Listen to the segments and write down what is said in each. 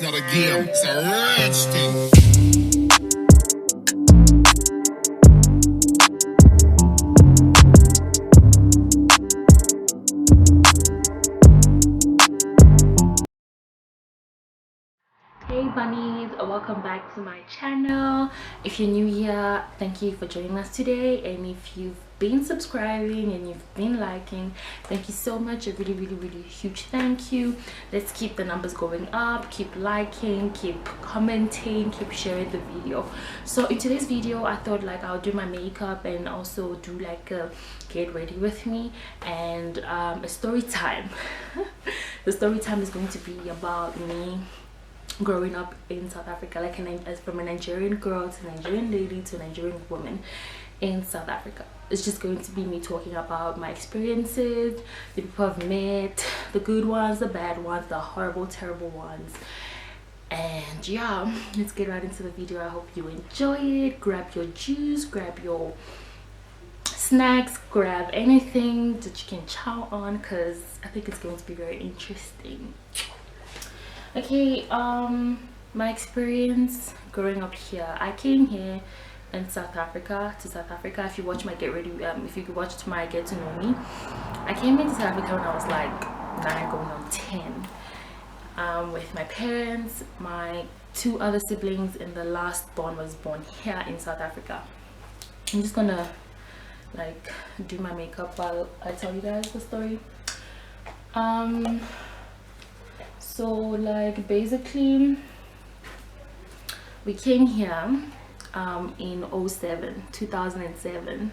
It's not a game, it's a rich thing. Hey bunnies, welcome back to my channel. If you're new here, thank you for joining us today, and if you've been subscribing and you've been liking, thank you so much. A really huge thank you. Let's keep the numbers going up, keep liking, keep commenting, keep sharing the video. So in today's video I thought like I'll do my makeup and also do like a get ready with me and a story time. The story time is going to be about me growing up in South Africa, like as from a Nigerian girl to a Nigerian lady to a Nigerian woman in South Africa. It's just going to be me talking about my experiences, the people I've met, the good ones, the bad ones, the horrible, terrible ones. And yeah, let's get right into the video. I hope you enjoy it. Grab your juice, grab your snacks, grab anything that you can chow on, because I think it's going to be very interesting. Okay, my experience growing up here. I came here in South Africa. If you watch my get ready, if you could watch my get to know me, I came into South Africa when I was like 9 going on 10, with my parents, my 2 other siblings, and the last born was born here in South Africa. I'm just gonna like do my makeup while I tell you guys the story. So like basically we came here in 2007,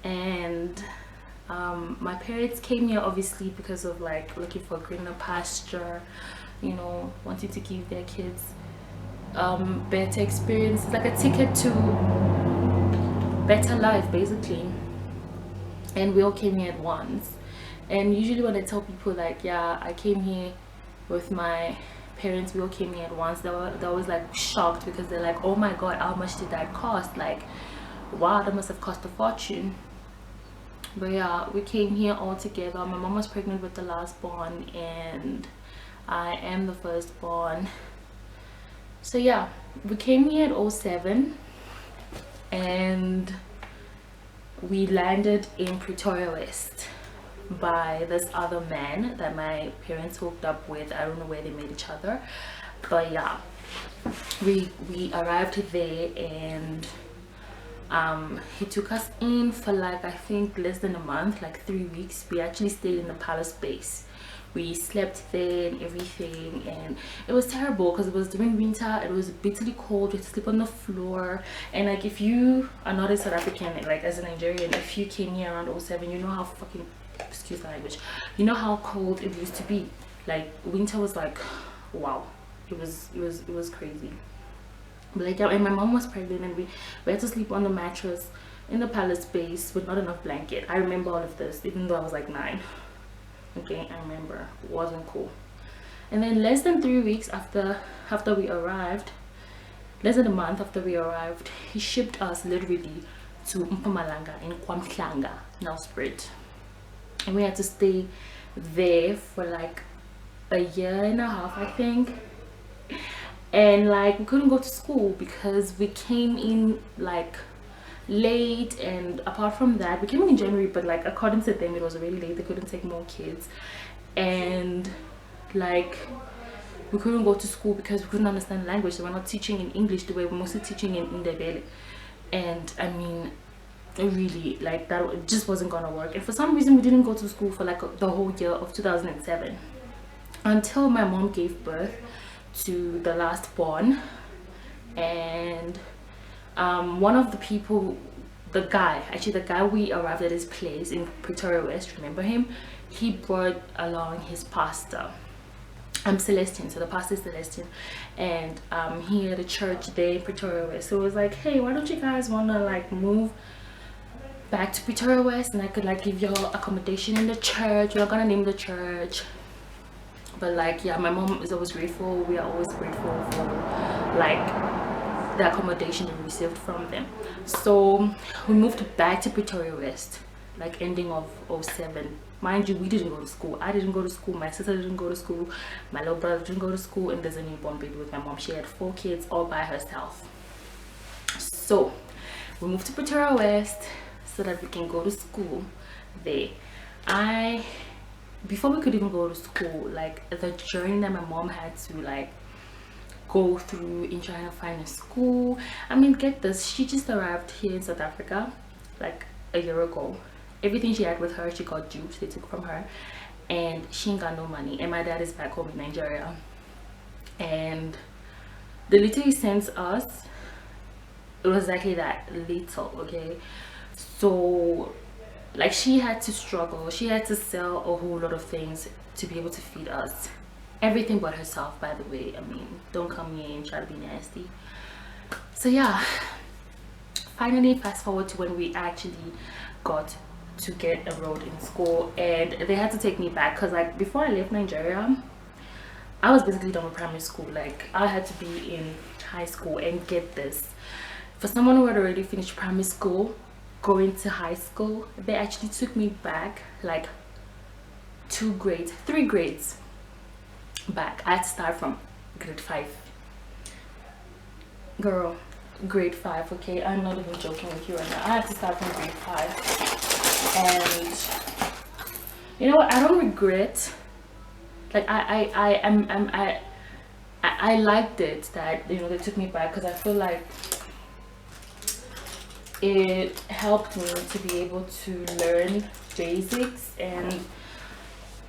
and my parents came here obviously because of like looking for greener pasture, you know, wanting to give their kids better experience, like a ticket to better life basically. And we all came here at once. And usually when I tell people like, yeah, I came here with my parents, we all came here at once, they're always like shocked, because they're like, oh my god, how much did that cost? Like, wow, that must have cost a fortune. But yeah, we came here all together. My mom was pregnant with the last born, and I am the firstborn. So yeah, we came here at 07, and we landed in Pretoria West by this other man that my parents hooked up with. I don't know where they met each other, but yeah, we arrived there, and he took us in for like I think less than a month, like 3 weeks. We actually stayed in the palace base. We slept there and everything, and it was terrible because it was during winter. It was bitterly cold. We had to sleep on the floor. And like, if you are not a South African, like as a Nigerian, if you came here around 07, you know how fucking, excuse the language, you know how cold it used to be. Like winter was like, wow, it was crazy. But like, yeah, and my mom was pregnant, and we had to sleep on the mattress in the palace base with not enough blanket. I remember all of this, even though I was like 9. Okay, I remember. It wasn't cool. And then less than 3 weeks after we arrived, less than a month after we arrived, he shipped us literally to Mpumalanga in KwaMhlanga, Nelspruit. And we had to stay there for like a year and a half, I think. And like, we couldn't go to school because we came in like late, and apart from that, we came in January, but like according to them it was really late. They couldn't take more kids, and like we couldn't go to school because we couldn't understand language. They were not teaching in English, they were mostly teaching in Ndebele. And I mean, really, like, that just wasn't gonna work. And for some reason we didn't go to school for like the whole year of 2007, until my mom gave birth to the last born. And one of the people, the guy we arrived at his place in Pretoria West, remember him? He brought along his pastor. I'm Celestine, so the pastor is Celestine, and he had a church there in Pretoria West. So it was like, hey, why don't you guys want to like move back to Pretoria West, and I could like give y'all accommodation in the church. We're not gonna name the church, but like, yeah, my mom is always grateful. We are always grateful for like the accommodation we received from them. So we moved back to Pretoria West like ending of 07. Mind you, we didn't go to school. I didn't go to school. My sister didn't go to school. My little brother didn't go to school. And there's a newborn baby with my mom. She had 4 kids all by herself. So we moved to Pretoria West so that we can go to school there. Before we could even go to school, like the journey that my mom had to like go through in trying to find a school. I mean, get this, she just arrived here in South Africa like a year ago. Everything she had with her, she got duped. They took from her, and she ain't got no money. And my dad is back home in Nigeria, and they literally sent us. It was exactly that little, okay? So like she had to struggle. She had to sell a whole lot of things to be able to feed us. Everything but herself, by the way. I mean, don't come here and try to be nasty. So yeah, finally fast forward to when we actually got to get enrolled in school, and they had to take me back because like before I left Nigeria, I was basically done with primary school. Like I had to be in high school, and get this, for someone who had already finished primary school going to high school, they actually took me back like 3 grades back. I had to start from grade 5. Girl, grade 5, okay? I'm not even joking with you right now. I had to start from grade 5, and you know what, I don't regret. Like I liked it that, you know, they took me back, because I feel like it helped me to be able to learn basics. And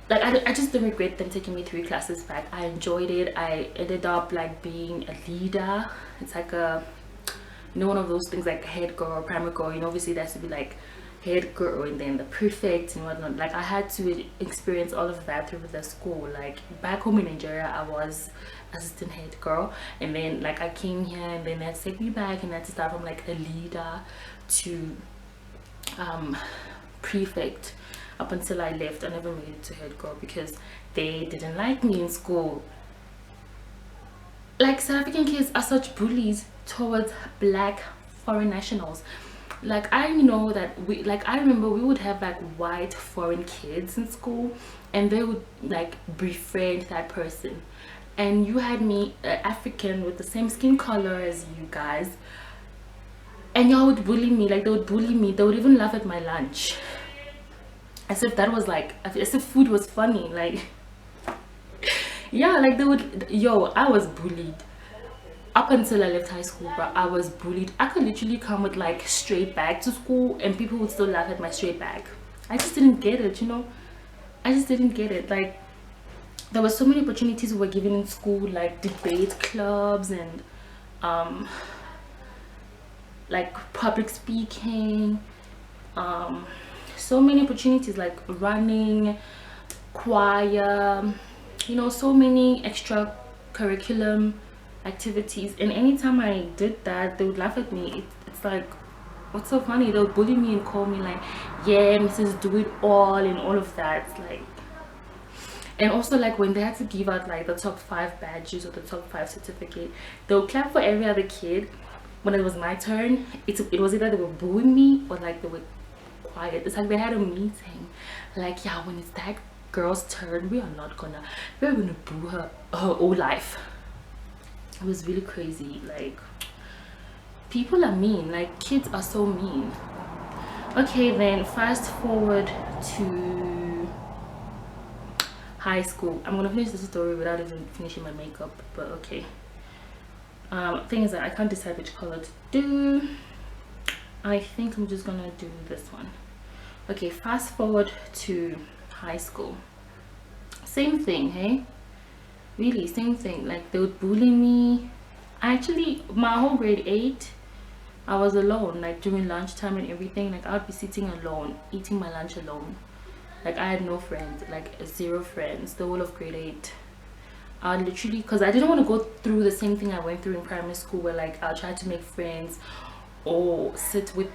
like I just don't regret them taking me 3 classes back. I enjoyed it. I ended up like being a leader. It's like a, you know, one of those things like head girl or primary girl, you know, obviously that's to be like head girl and then the prefect and whatnot. Like I had to experience all of that through the school. Like back home in Nigeria, I was assistant head girl, and then like I came here and then they had to take me back, and I had to start from like a leader to prefect. Up until I left, I never made it to head girl because they didn't like me in school. Like South African kids are such bullies towards black foreign nationals. Like I know that I remember we would have like white foreign kids in school, and they would like befriend that person, and you had me African with the same skin color as you guys, and y'all would bully me. Like they would bully me. They would even laugh at my lunch as if that was like, as if food was funny. Like yeah, like they would, yo, I was bullied up until I left high school, but I was bullied. I could literally come with like straight bag to school and people would still laugh at my straight bag. I just didn't get it, you know. I just didn't get it. Like there were so many opportunities we were given in school, like debate clubs and like public speaking, so many opportunities like running, choir, you know, so many extra curriculum activities. And anytime I did that, they would laugh at me. It's like, what's so funny? They would bully me and call me like, yeah, Mrs. Do It All and all of that. Like, and also like when they had to give out like the top 5 badges or the top 5 certificate, they would clap for every other kid. When it was my turn, it was either they were booing me or like they were quiet. It's like they had a meeting like, yeah, when it's that girl's turn, we're gonna boo her whole life. It was really crazy. Like people are mean. Like kids are so mean. Okay, then fast forward to high school. I'm gonna finish this story without even finishing my makeup, but okay. Thing is that I can't decide which color to do. I think I'm just gonna do this one. Okay, fast forward to high school. Same thing, hey? Really, same thing. Like they would bully me. Actually, my whole grade 8, I was alone. Like during lunchtime and everything, like I would be sitting alone, eating my lunch alone. Like I had no friends, like 0 friends the whole of grade 8. I literally, because I didn't want to go through the same thing I went through in primary school, where like I'll try to make friends or sit with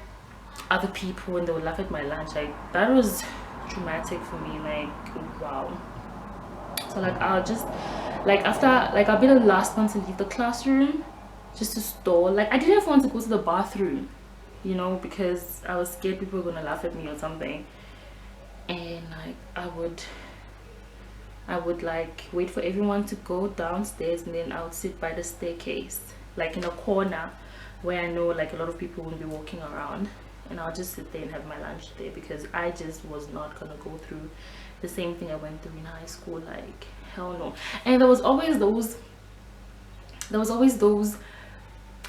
other people and they would laugh at my lunch. Like that was traumatic for me. Like wow. So like I'll just like after like I'll be the last one to leave the classroom just to stall. Like I didn't even want to go to the bathroom, you know, because I was scared people were gonna laugh at me or something. and like I would like wait for everyone to go downstairs, and then I would sit by the staircase, like in a corner where I know like a lot of people won't be walking around, and I'll just sit there and have my lunch there, because I just was not gonna go through the same thing I went through in high school. Like, hell no. And there was always those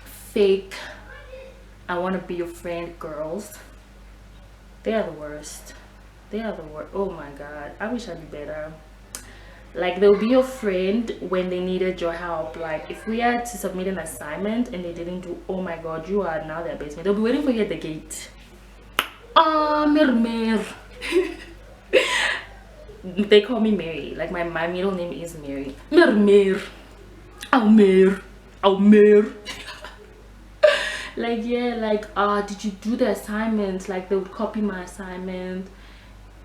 fake I want to be your friend girls. They are the worst. They are the worst. Oh my god, I wish I'd be better. Like, they'll be your friend when they needed your help. Like, if we had to submit an assignment and they didn't do, oh my god, you are now their best friend. They'll be waiting for you at the gate. Ah, Mer. They call me Mary. Like, my middle name is Mary. Mer. Almer. Like, yeah, like, did you do the assignment? Like, they would copy my assignment.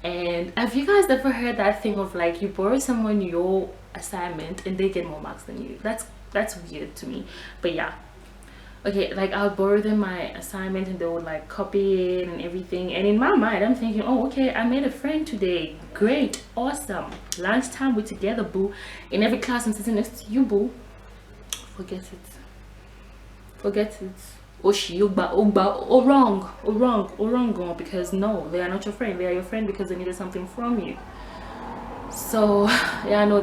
And have you guys ever heard that thing of like, you borrow someone your assignment and they get more marks than you? That's weird to me. But yeah, okay, like, I'll borrow them my assignment and they would like copy it and everything, and in my mind I'm thinking, oh, okay, I made a friend today, great, awesome, lunchtime we're together, boo. In every class I'm sitting next to you, boo. Forget it. Wrong, because no, they are not your friend. They are your friend because they needed something from you. So yeah, no,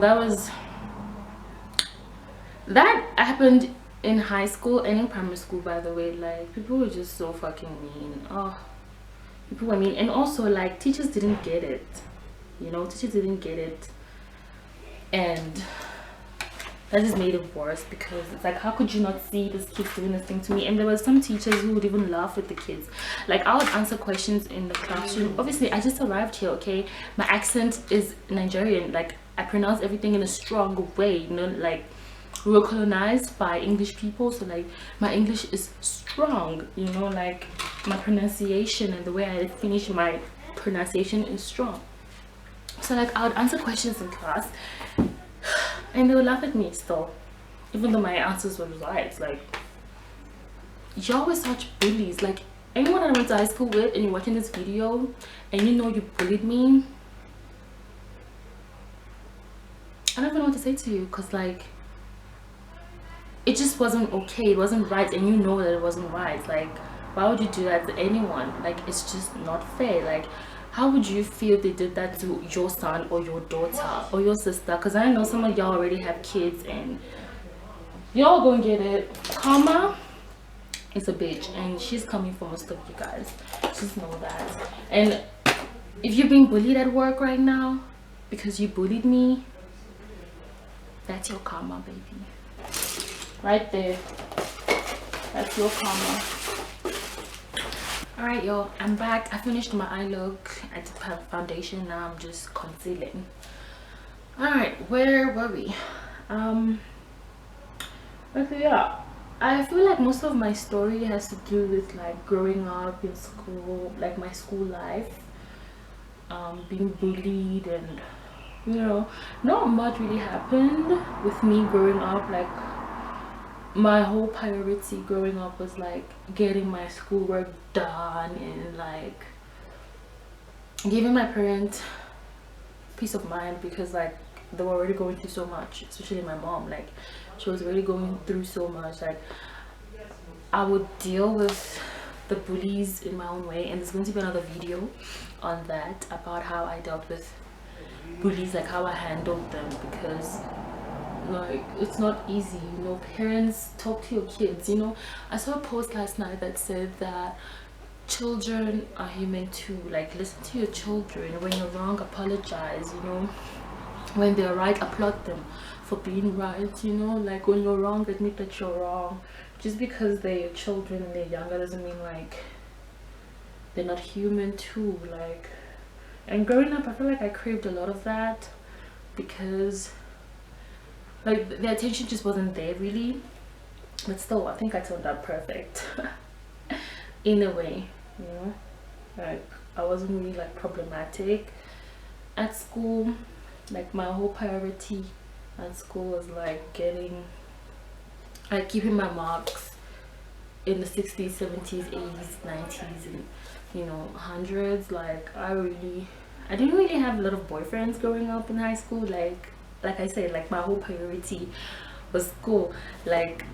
that happened in high school and in primary school, by the way. Like, people were just so fucking mean. Oh, people were mean. And also, like, teachers didn't get it, you know. Teachers didn't get it, and that just made it worse, because it's like, how could you not see this kid doing this thing to me? And there were some teachers who would even laugh with the kids. Like, I would answer questions in the classroom. Obviously, I just arrived here, okay? My accent is Nigerian. Like, I pronounce everything in a strong way, you know. Like, we were colonized by English people, so like, my English is strong, you know. Like, my pronunciation and the way I finish my pronunciation is strong. So like, I would answer questions in class and they would laugh at me still, even though my answers were right. Like, y'all were such bullies. Like, anyone I went to high school with and you're watching this video and you know you bullied me, I don't even know what to say to you, because like, it just wasn't okay, it wasn't right, and you know that it wasn't right. Like, why would you do that to anyone? Like, it's just not fair. Like, how would you feel if they did that to your son or your daughter or your sister? Because I know some of y'all already have kids and y'all gonna get it. Karma is a bitch, and she's coming for most of you guys. Just know that. And if you're being bullied at work right now because you bullied me, that's your karma, baby. Right there. That's your karma. Alright, y'all, I'm back. I finished my eye look. I did foundation. Now I'm just concealing. Alright, where were we? Okay, yeah, I feel like most of my story has to do with like growing up in school, like my school life, being bullied, and you know, not much really happened with me growing up. Like, my whole priority growing up was like getting my schoolwork done and like giving my parents peace of mind, because like they were already going through so much, especially my mom. Like, she was already going through so much. Like, I would deal with the bullies in my own way, and there's going to be another video on that, about how I dealt with bullies, like how I handled them, because like, it's not easy, you know. Parents, talk to your kids, you know. I saw a post last night that said that children are human too. Like, listen to your children. When you're wrong, apologize, you know. When they're right, applaud them for being right, you know. Like, when you're wrong, admit that you're wrong. Just because they're children and they're younger doesn't mean like they're not human too. Like, and growing up, I feel like I craved a lot of that, because like the attention just wasn't there really. But still, I think I turned out perfect in a way, you know. Like, I wasn't really like problematic at school. Like, my whole priority at school was like keeping my marks in the 60s, 70s, 80s, 90s, and you know, hundreds. Like, I I didn't really have a lot of boyfriends growing up in high school. Like I said, like my whole priority was school. Like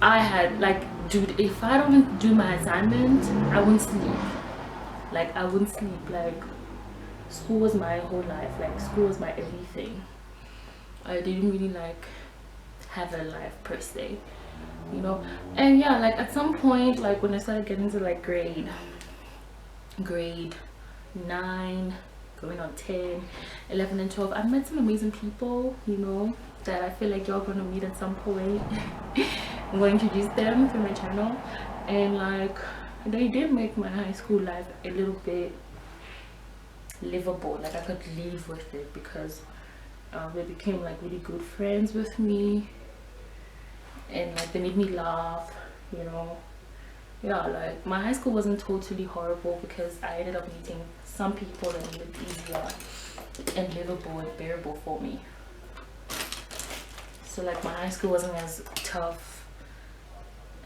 I had like, dude, if I don't do my assignment, I won't sleep. Like I wouldn't sleep. Like school was my whole life. Like school was my everything. I didn't really like have a life per se, you know. And yeah, like at some point, like when I started getting to like grade 9, going on 10, 11 and 12, I met some amazing people, you know, that I feel like you're gonna meet at some point. I'm going to introduce them to my channel, and like they did make my high school life a little bit livable. Like I could live with it because they became like really good friends with me, and like they made me laugh, you know. Yeah, like my high school wasn't totally horrible because I ended up meeting some people that made it easier and livable and bearable for me. So like my high school wasn't as tough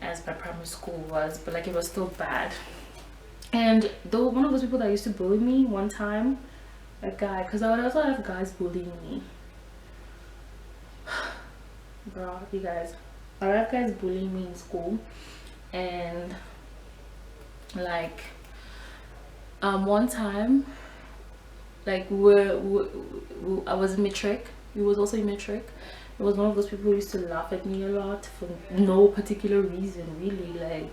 as my primary school was, but like it was still bad. And though one of those people that used to bully me one time, a guy, because I would also have guys bullying me. Bro, you guys, I would have guys bullying me in school. And like one time, like I was in matric. He was also in matric. It was one of those people who used to laugh at me a lot for no particular reason, really. Like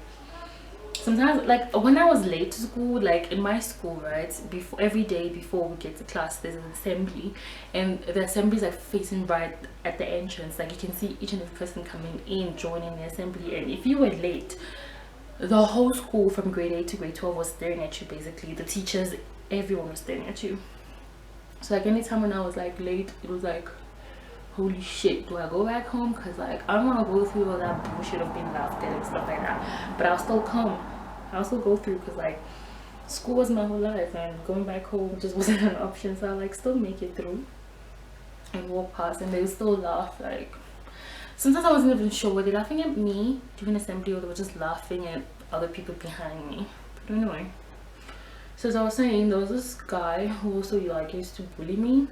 sometimes, like when I was late to school, like in my school, right, before every day before we get to class there's an assembly, and the assembly is like facing right at the entrance. Like you can see each and every person coming in, joining the assembly, and if you were late, the whole school from grade 8 to grade 12 was staring at you. Basically the teachers, everyone was staring at you. So like anytime when I was like late, it was like, holy shit, do I go back home? Because like I don't want to go through all that bullshit of being laughed at and stuff like that, but I'll still come. I'll still go through because like school was my whole life, and going back home just wasn't an option. So I like still make it through and walk past, and they would still laugh. Like sometimes I wasn't even sure, were they laughing at me during assembly or they were just laughing at other people behind me. But anyway, so as I was saying, there was this guy who also like used to bully me,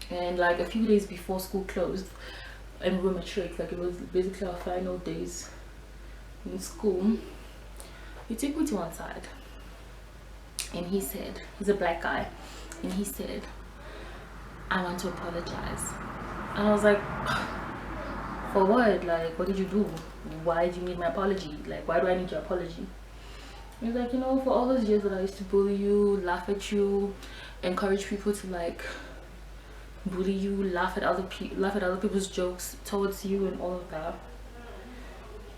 and like a few days before school closed and we were matric, like it was basically our final days in school, he took me to one side and he said, he's a black guy, and he said, I want to apologize. And I was like, for what? Like what did you do? Why do you need my apology? Like why do I need your apology? He's like, you know, for all those years that I used to bully you, laugh at you, encourage people to like bully you, laugh at other people's jokes towards you and all of that.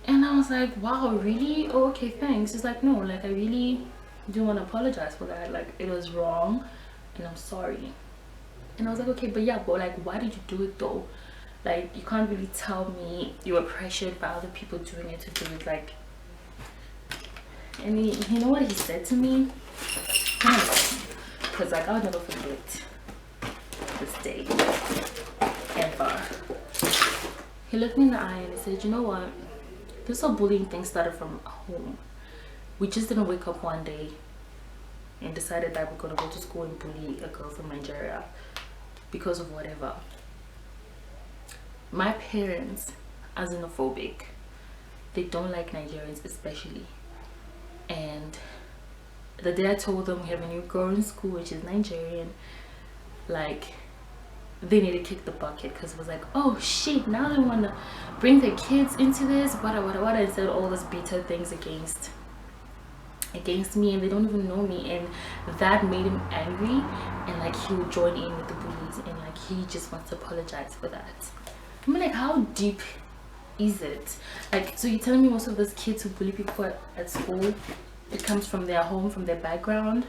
And I was like, wow, really? Oh, okay, thanks. He's like, no, like I really do want to apologize for that. Like it was wrong and I'm sorry. And I was like, okay, but yeah, but like why did you do it though? Like you can't really tell me you were pressured by other people doing it to do it. Like, and you know what he said to me? Because like I'll never forget this day ever. He looked me in the eye and he said, you know what, this whole bullying thing started from home. We just didn't wake up one day and decided that we're gonna go to school and bully a girl from Nigeria because of whatever. My parents are xenophobic. They don't like Nigerians especially. And the day I told them we have a new girl in school which is Nigerian, like they need to kick the bucket, because it was like, oh shit, now they want to bring their kids into this, what, and said all these bitter things against me, and they don't even know me, and that made him angry, and like he would join in with the bullies, and like he just wants to apologize for that. I mean, like how deep is it? Like, so you're telling me most of those kids who bully people at school, it comes from their home, from their background?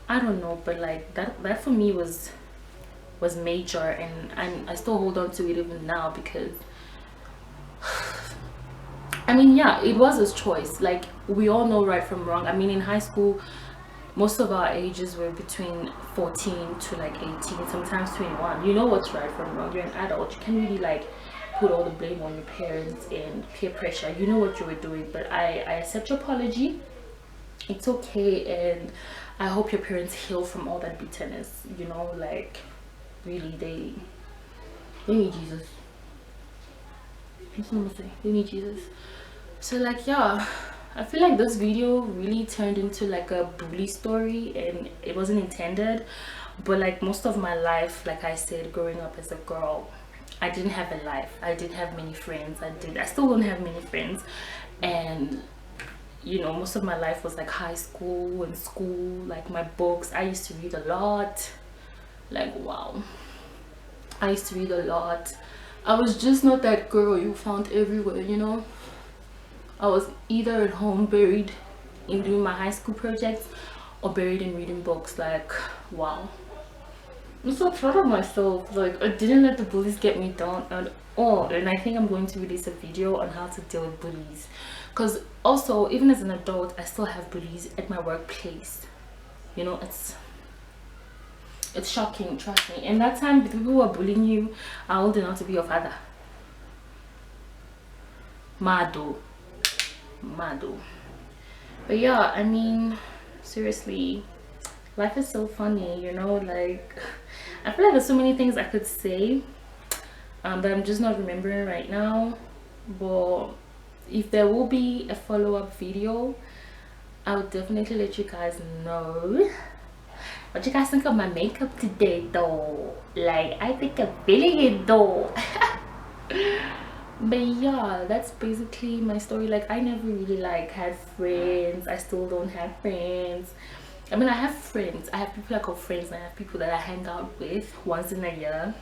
I don't know, but like that for me was major, and I still hold on to it even now, because I mean, yeah, it was his choice. Like we all know right from wrong. I mean, in high school most of our ages were between 14 to like 18, sometimes 21. You know what's right from wrong. You're an adult, you can't really like put all the blame on your parents and peer pressure. You know what you were doing. But I accept your apology, it's okay, and I hope your parents heal from all that bitterness, you know, like really they need Jesus. That's what I'm saying. They need Jesus. So like, yeah, I feel like this video really turned into like a bully story, and it wasn't intended. But like most of my life, like I said, growing up as a girl, I didn't have a life. I didn't have many friends. I still don't have many friends. And you know, most of my life was like high school and school, like my books. I used to read a lot. Like, wow, I used to read a lot. I was just not that girl you found everywhere, you know. I was either at home buried in doing my high school projects or buried in reading books. Like, wow, I'm so proud of myself. Like, I didn't let the bullies get me down at all. And I think I'm going to release a video on how to deal with bullies, because also even as an adult I still have bullies at my workplace. You know, it's shocking, trust me. And that time the people who are bullying you are old enough to be your father. Mado. But yeah, I mean, seriously, life is so funny, you know. Like, I feel like there's so many things I could say that I'm just not remembering right now. But if there will be a follow-up video, I will definitely let you guys know what you guys think of my makeup today though. Like, I think I'm feeling it though. But yeah, that's basically my story. Like, I never really like had friends. I still don't have friends. I mean, I have friends. I have people I call friends, and I have people that I hang out with once in a year.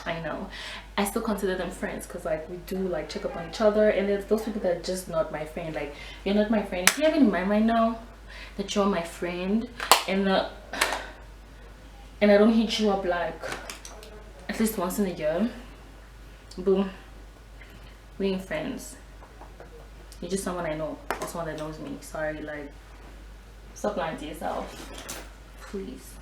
I know, I still consider them friends, because like we do like check up on each other. And there's those people that are just not my friend. Like, you're not my friend. If you have in mind right now that you're my friend, and I don't hit you up like at least once in a year, boom, we ain't friends. You're just someone I know, or someone that knows me. Sorry, like, stop lying to yourself, please.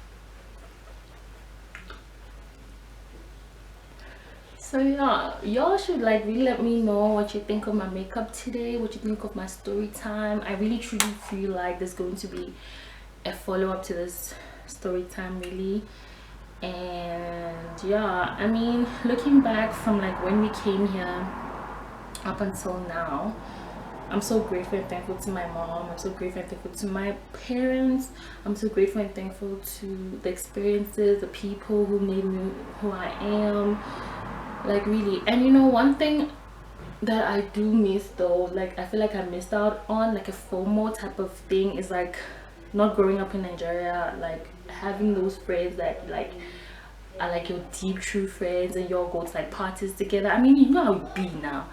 So yeah, y'all should like really let me know what you think of my makeup today, what you think of my story time. I really truly feel like there's going to be a follow-up to this story time, really. And yeah, I mean, looking back from like when we came here up until now, I'm so grateful and thankful to my mom. I'm so grateful and thankful to my parents. I'm so grateful and thankful to the experiences, the people who made me who I am. Like, really. And you know, one thing that I do miss though, like I feel like I missed out on, like a FOMO type of thing, is like not growing up in Nigeria, like having those friends that like are like your deep true friends, and you all go to like parties together. I mean, you know how it be now.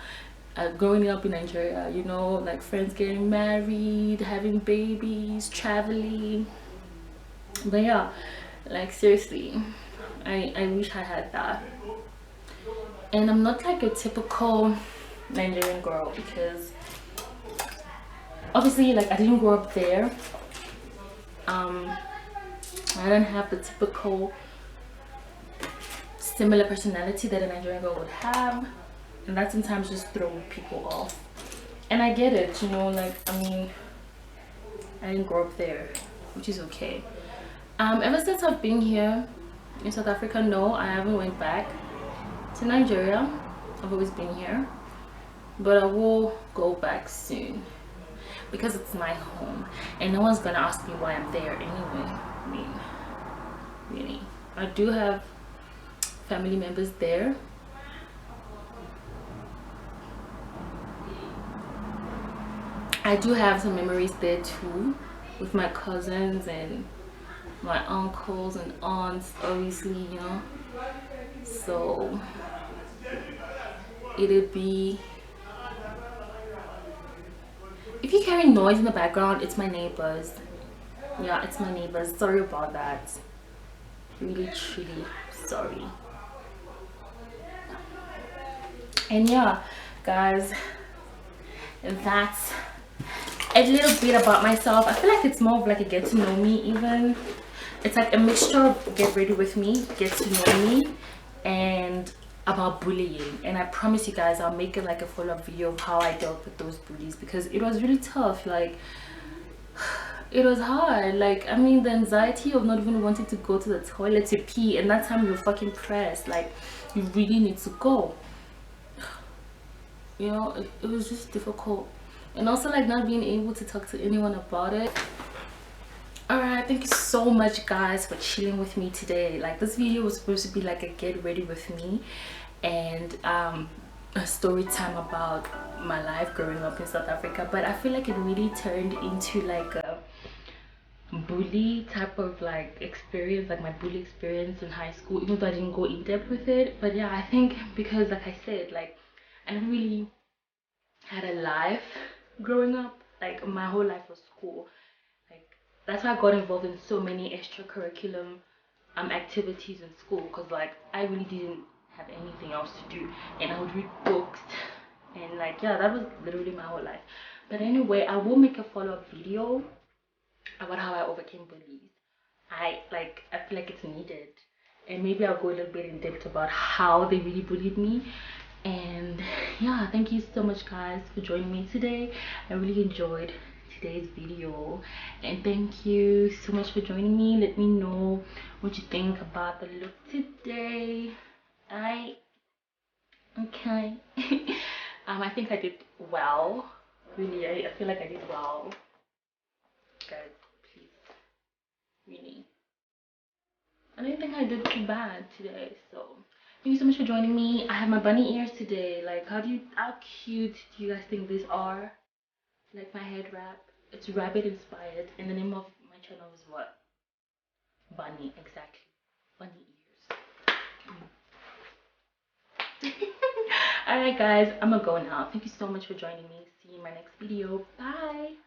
Growing up in Nigeria, you know, like friends getting married, having babies, traveling. But yeah, like seriously, I wish I had that. And I'm not like a typical Nigerian girl, because obviously like I didn't grow up there. I don't have the typical similar personality that a Nigerian girl would have, and that sometimes just throws people off. And I get it, you know, like, I mean, I didn't grow up there, which is okay. Ever since I've been here in South Africa, no, I haven't went back to Nigeria. I've always been here, but I will go back soon, because it's my home and no one's gonna ask me why I'm there anyway. I mean, really, I do have family members there. I do have some memories there too, with my cousins and my uncles and aunts, obviously, you know. So it'd be, if you hear noise in the background, it's my neighbors. Yeah, it's my neighbors. Sorry about that. Really, truly sorry. And yeah, guys, that's a little bit about myself. I feel like it's more of like a get to know me. Even it's like a mixture of get ready with me, get to know me, and about bullying. And I promise you guys I'll make it like a follow-up video of how I dealt with those bullies, because it was really tough. Like, It was hard. Like, I mean, the anxiety of not even wanting to go to the toilet to pee, and that time you're fucking pressed. Like, you really need to go. You know, it was just difficult. And also, like, not being able to talk to anyone about it. Alright, thank you so much, guys, for chilling with me today. Like, this video was supposed to be like a get ready with me and a story time about my life growing up in South Africa, but I feel like it really turned into like a bully type of like experience, like my bully experience in high school, even though I didn't go in depth with it. But yeah, I think because, like I said, like I never really had a life growing up. Like my whole life was school. Like that's why I got involved in so many extracurriculum activities in school, because like I really didn't have anything else to do, and I would read books, and like yeah, that was literally my whole life. But anyway, I will make a follow-up video about how I overcame bullies. I feel like it's needed, and maybe I'll go a little bit in depth about how they really bullied me. And yeah, thank you so much, guys, for joining me today. I really enjoyed today's video, and thank you so much for joining me. Let me know what you think about the look today. I okay. I think I did well. Really, I feel like I did well, guys. Please, really, I don't think I did too bad today. So thank you so much for joining me. I have my bunny ears today. Like, how cute do you guys think these are? Like my head wrap. It's rabbit inspired, and the name of my channel is what? Bunny, exactly. Bunny ears. Alright guys, I'm gonna go now. Thank you so much for joining me. See you in my next video. Bye.